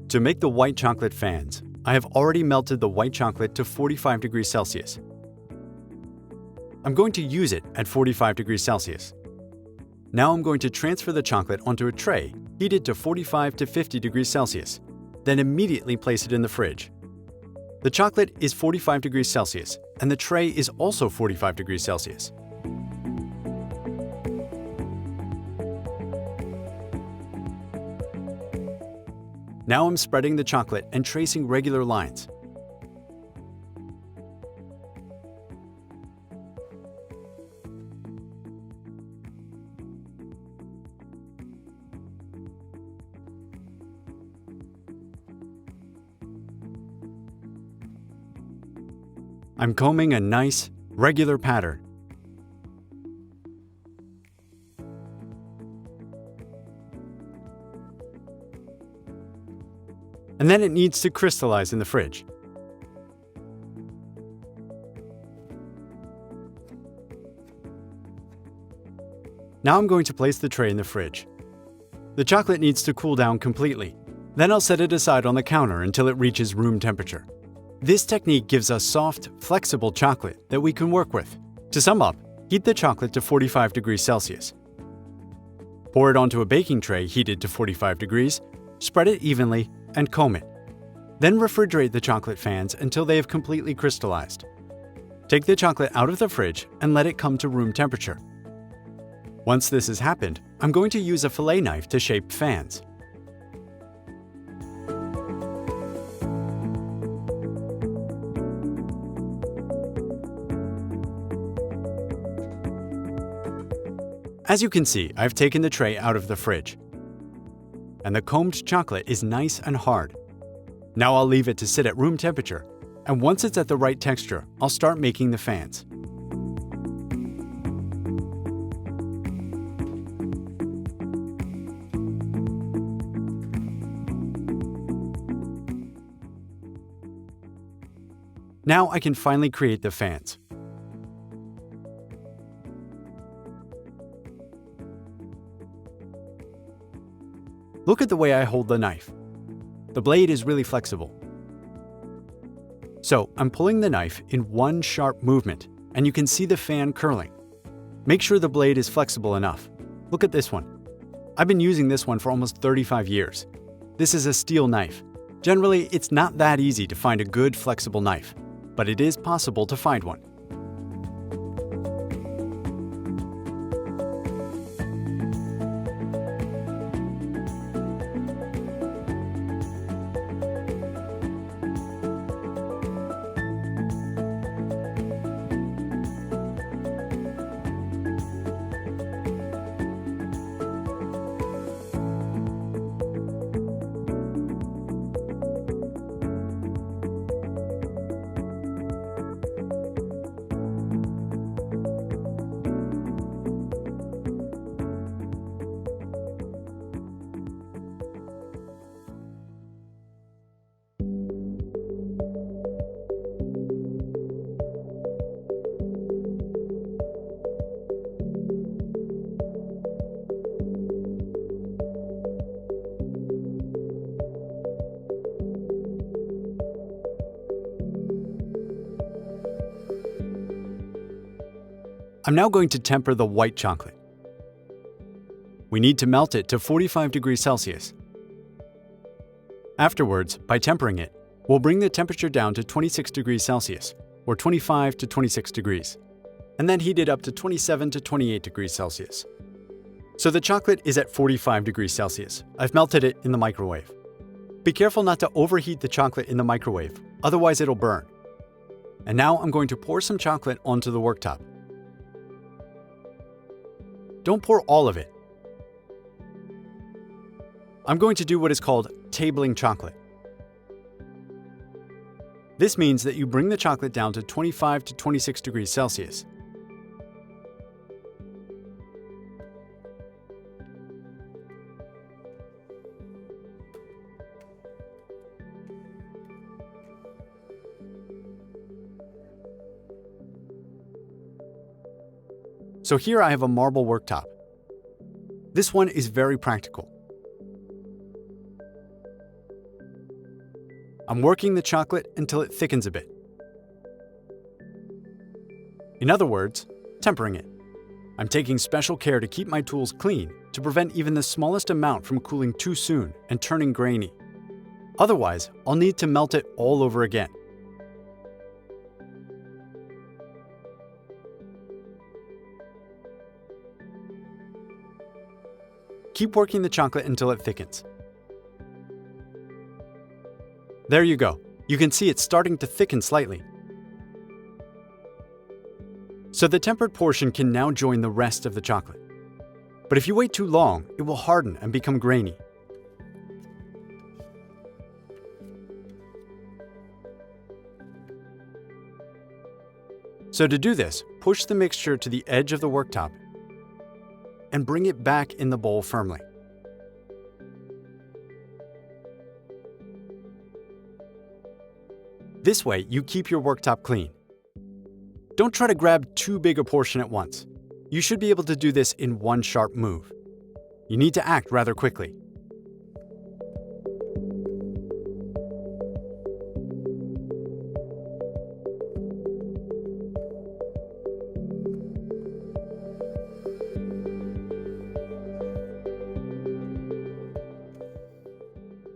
To make the white chocolate fans, I have already melted the white chocolate to 45 degrees Celsius. I'm going to use it at 45 degrees Celsius. Now I'm going to transfer the chocolate onto a tray heated to 45 to 50 degrees Celsius, then immediately place it in the fridge. The chocolate is 45 degrees Celsius, and the tray is also 45 degrees Celsius. Now I'm spreading the chocolate and tracing regular lines. I'm combing a nice, regular pattern. And then it needs to crystallize in the fridge. Now I'm going to place the tray in the fridge. The chocolate needs to cool down completely. Then I'll set it aside on the counter until it reaches room temperature. This technique gives us soft, flexible chocolate that we can work with. To sum up, heat the chocolate to 45 degrees Celsius. Pour it onto a baking tray heated to 45 degrees, spread it evenly, and comb it. Then refrigerate the chocolate fans until they have completely crystallized. Take the chocolate out of the fridge and let it come to room temperature. Once this has happened, I'm going to use a fillet knife to shape fans. As you can see, I've taken the tray out of the fridge, and the combed chocolate is nice and hard. Now I'll leave it to sit at room temperature, and once it's at the right texture, I'll start making the fans. Now I can finally create the fans. Look at the way I hold the knife. The blade is really flexible. So I'm pulling the knife in one sharp movement, and you can see the fan curling. Make sure the blade is flexible enough. Look at this one. I've been using this one for almost 35 years. This is a steel knife. Generally, it's not that easy to find a good flexible knife, but it is possible to find one. I'm now going to temper the white chocolate. We need to melt it to 45 degrees Celsius. Afterwards, by tempering it, we'll bring the temperature down to 26 degrees Celsius, or 25 to 26 degrees, and then heat it up to 27 to 28 degrees Celsius. So the chocolate is at 45 degrees Celsius. I've melted it in the microwave. Be careful not to overheat the chocolate in the microwave, otherwise it'll burn. And now I'm going to pour some chocolate onto the worktop. Don't pour all of it. I'm going to do what is called tabling chocolate. This means that you bring the chocolate down to 25 to 26 degrees Celsius. So here I have a marble worktop. This one is very practical. I'm working the chocolate until it thickens a bit. In other words, tempering it. I'm taking special care to keep my tools clean to prevent even the smallest amount from cooling too soon and turning grainy. Otherwise, I'll need to melt it all over again. Keep working the chocolate until it thickens. There you go. You can see it's starting to thicken slightly. So the tempered portion can now join the rest of the chocolate. But if you wait too long, it will harden and become grainy. So to do this, push the mixture to the edge of the worktop and bring it back in the bowl firmly. This way, you keep your worktop clean. Don't try to grab too big a portion at once. You should be able to do this in one sharp move. You need to act rather quickly.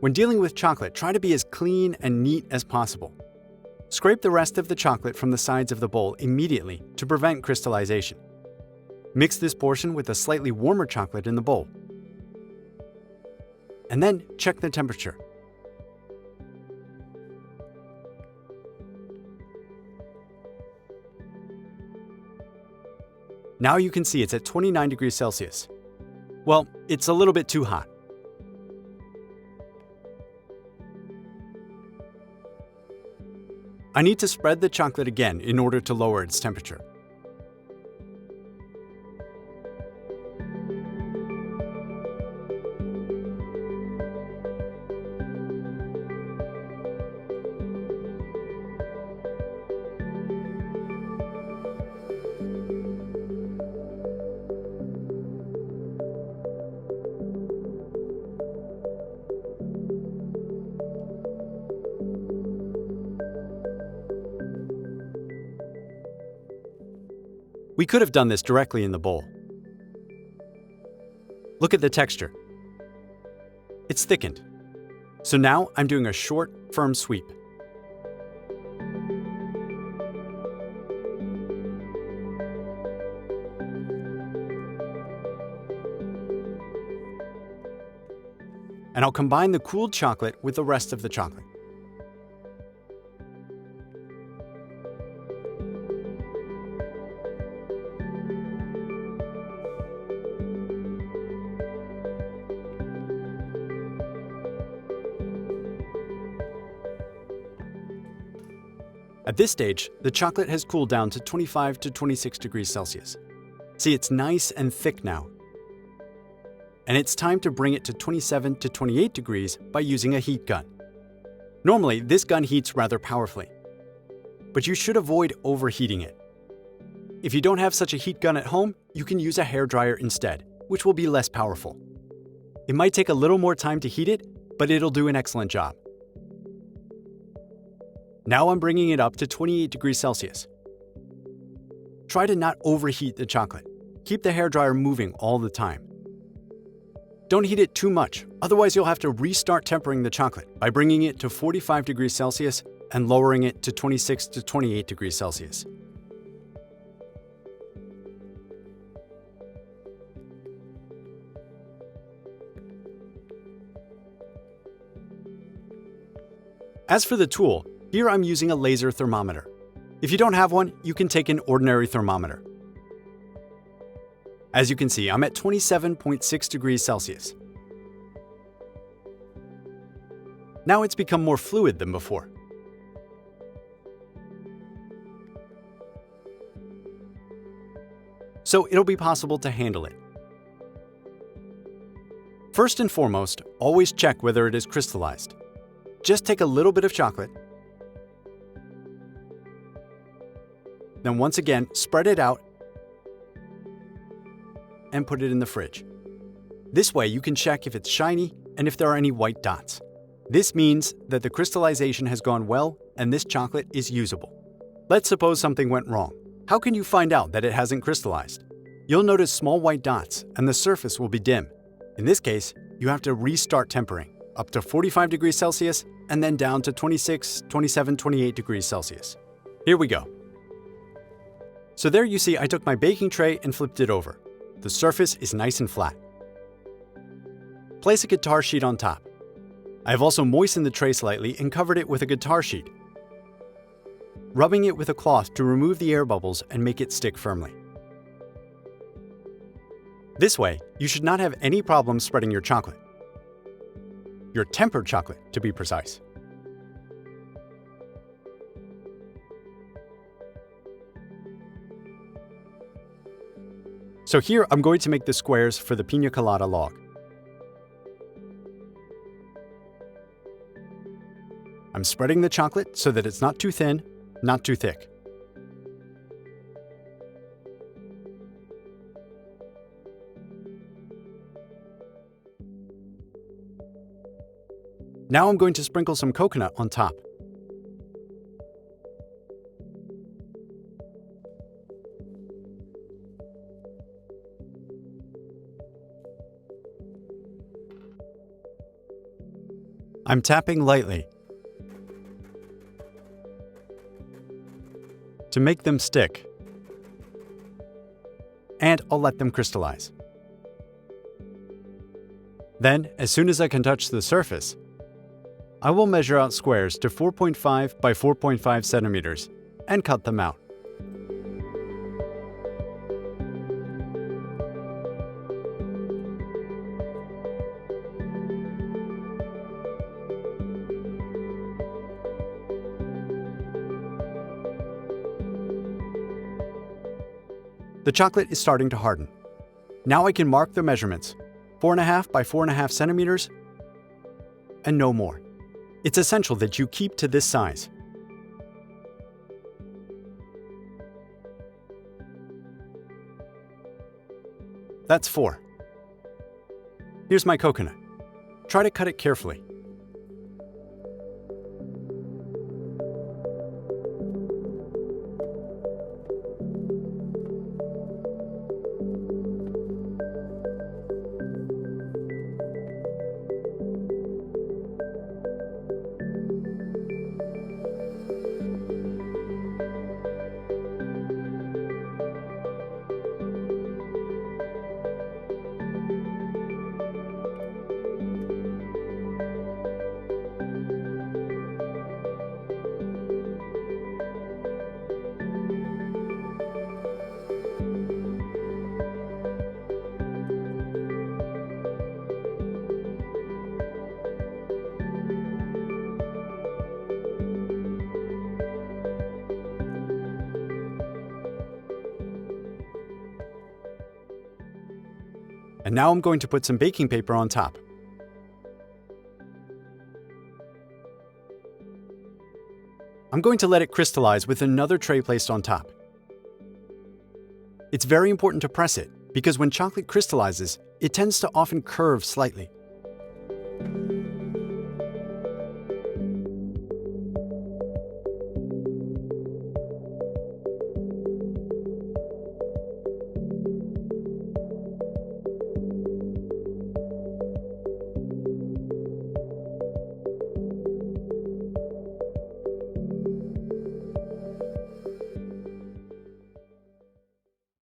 When dealing with chocolate, try to be as clean and neat as possible. Scrape the rest of the chocolate from the sides of the bowl immediately to prevent crystallization. Mix this portion with a slightly warmer chocolate in the bowl. And then check the temperature. Now you can see it's at 29 degrees Celsius. Well, it's a little bit too hot. I need to spread the chocolate again in order to lower its temperature. We could have done this directly in the bowl. Look at the texture. It's thickened. So now I'm doing a short, firm sweep. And I'll combine the cooled chocolate with the rest of the chocolate. At this stage, the chocolate has cooled down to 25 to 26 degrees Celsius. See, it's nice and thick now. And it's time to bring it to 27 to 28 degrees by using a heat gun. Normally, this gun heats rather powerfully, but you should avoid overheating it. If you don't have such a heat gun at home, you can use a hairdryer instead, which will be less powerful. It might take a little more time to heat it, but it'll do an excellent job. Now I'm bringing it up to 28 degrees Celsius. Try to not overheat the chocolate. Keep the hairdryer moving all the time. Don't heat it too much, otherwise you'll have to restart tempering the chocolate by bringing it to 45 degrees Celsius and lowering it to 26 to 28 degrees Celsius. As for the tool, here I'm using a laser thermometer. If you don't have one, you can take an ordinary thermometer. As you can see, I'm at 27.6 degrees Celsius. Now it's become more fluid than before. So it'll be possible to handle it. First and foremost, always check whether it is crystallized. Just take a little bit of chocolate, then once again, spread it out and put it in the fridge. This way you can check if it's shiny and if there are any white dots. This means that the crystallization has gone well and this chocolate is usable. Let's suppose something went wrong. How can you find out that it hasn't crystallized? You'll notice small white dots and the surface will be dim. In this case, you have to restart tempering, up to 45 degrees Celsius and then down to 26, 27, 28 degrees Celsius. Here we go. So there you see I took my baking tray and flipped it over. The surface is nice and flat. Place a guitar sheet on top. I have also moistened the tray slightly and covered it with a guitar sheet, rubbing it with a cloth to remove the air bubbles and make it stick firmly. This way, you should not have any problems spreading your chocolate. Your tempered chocolate, to be precise. So here I'm going to make the squares for the piña colada log. I'm spreading the chocolate so that it's not too thin, not too thick. Now I'm going to sprinkle some coconut on top. I'm tapping lightly to make them stick, and I'll let them crystallize. Then, as soon as I can touch the surface, I will measure out squares to 4.5 by 4.5 centimeters and cut them out. The chocolate is starting to harden. Now I can mark the measurements, 4.5 by 4.5 centimeters, and no more. It's essential that you keep to this size. That's 4. Here's my coconut. Try to cut it carefully. And now I'm going to put some baking paper on top. I'm going to let it crystallize with another tray placed on top. It's very important to press it because when chocolate crystallizes, it tends to often curve slightly.